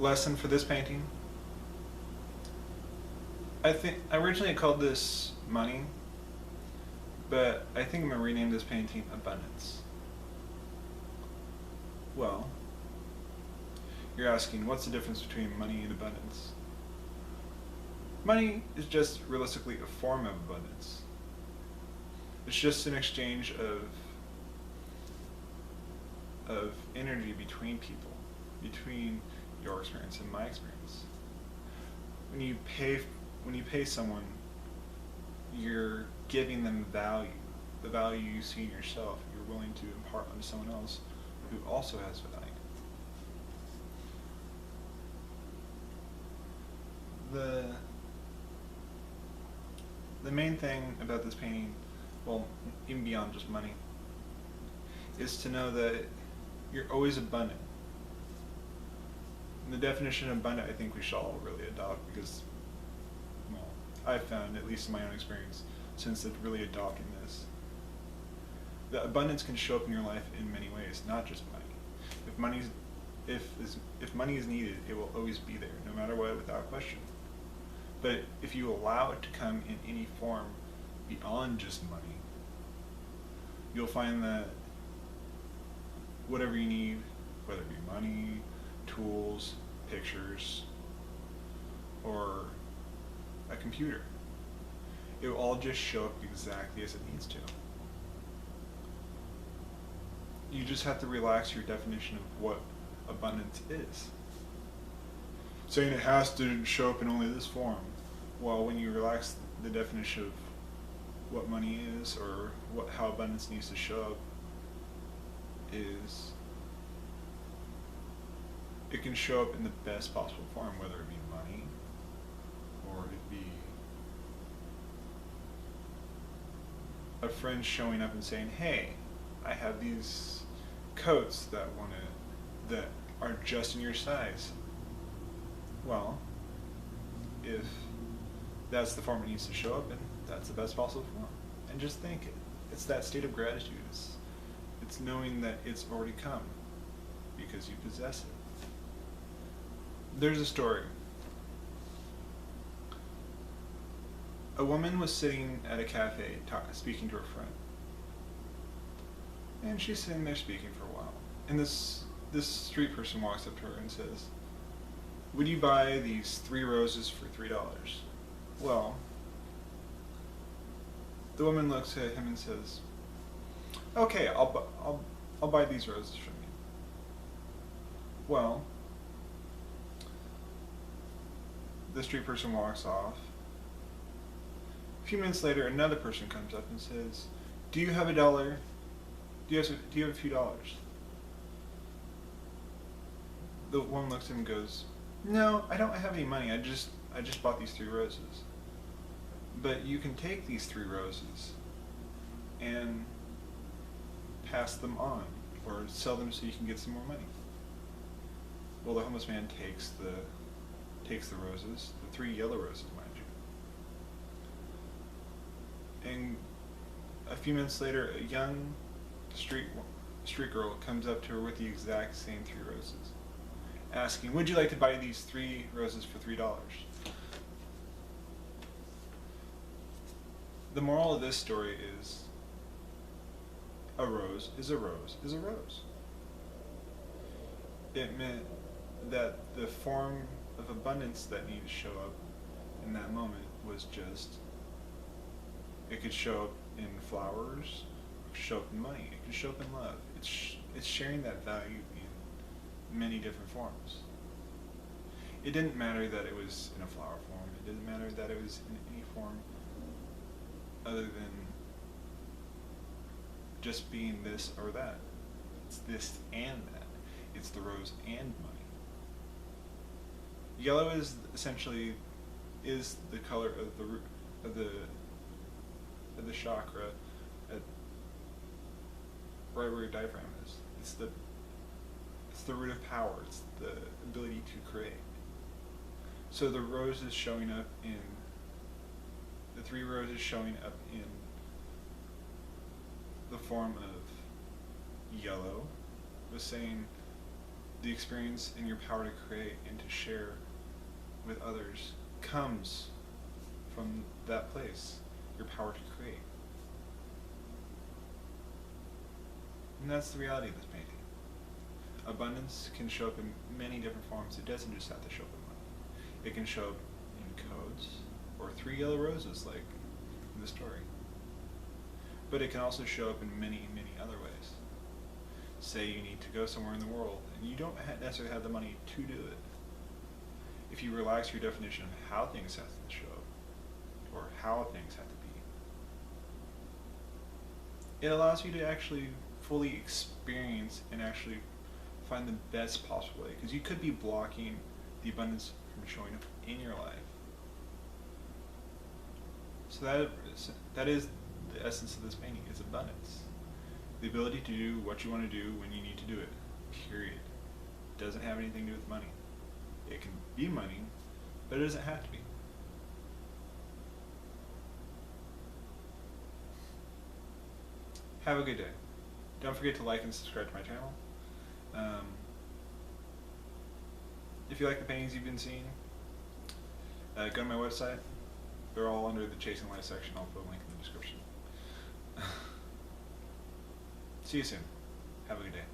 lesson for this painting. I think I originally called this money, but I think I'm going to rename this painting abundance. Well, you're asking, what's the difference between money and abundance? Money is just realistically a form of abundance. It's just an exchange of energy between people, between your experience and my experience. When you pay someone, you're giving them value, the value you see in yourself. You're willing to impart onto someone else who also has value. The main thing about this painting, well, even beyond just money, is to know that you're always abundant. And the definition of abundant, I think we should all really adopt, because, well, I've found, at least in my own experience, since really adopting this, that abundance can show up in your life in many ways, not just money. If money is needed, it will always be there, no matter what, without question. But if you allow it to come in any form beyond just money, you'll find that whatever you need, whether it be money, tools, pictures, or a computer, it will all just show up exactly as it needs to. You just have to relax your definition of what abundance is. Saying it has to show up in only this form, well, when you relax the definition of what money is, or how abundance needs to show up, is it can show up in the best possible form, whether it be money, or it be a friend showing up and saying, hey, I have these coats that are just in your size. Well, if that's the form it needs to show up in, that's the best possible form. And just think it. It's that state of gratitude. It's knowing that it's already come because you possess it. There's a story. A woman was sitting at a cafe speaking to her friend. And she's sitting there speaking for a while. And this street person walks up to her and says, would you buy these 3 roses for $3? Well, the woman looks at him and says, okay, I'll buy these roses from you. Well, the street person walks off. A few minutes later, another person comes up and says, do you have $1? Do you have a few dollars? The woman looks at him and goes, no, I don't have any money. I just bought these 3 roses. But you can take these 3 roses and pass them on, or sell them so you can get some more money. Well, the homeless man takes the roses, the 3 yellow roses, mind you. And a few minutes later, a young street girl comes up to her with the exact same 3 roses, asking, would you like to buy these 3 roses for $3? The moral of this story is, a rose is a rose is a rose. It meant that the form of abundance that needed to show up in that moment was just, it could show up in flowers, it could show up in money, it could show up in love. It's sharing that value in many different forms. It didn't matter that it was in a flower form, it didn't matter that it was in any form other than just being this or that. It's this and that. It's the rose and money. Yellow is essentially the color of the root of the chakra right where your diaphragm is. It's the root of power. It's the ability to create. So the rose is showing up in the 3 roses showing up in the form of yellow, was saying, the experience and your power to create and to share with others comes from that place, your power to create. And that's the reality of this painting. Abundance can show up in many different forms. It doesn't just have to show up in money. It can show up in codes, or 3 yellow roses like in the story. But it can also show up in many, many other ways. Say you need to go somewhere in the world, and you don't necessarily have the money to do it. If you relax your definition of how things have to show up, or how things have to be, it allows you to actually fully experience and actually find the best possible way. Because you could be blocking the abundance from showing up in your life. So that is the essence of this painting, is abundance. The ability to do what you want to do when you need to do it, period. It doesn't have anything to do with money. It can be money, but it doesn't have to be. Have a good day. Don't forget to like and subscribe to my channel. If you like the paintings you've been seeing, go to my website. They're all under the Chasing Life section. I'll put a link in the description. See you soon. Have a good day.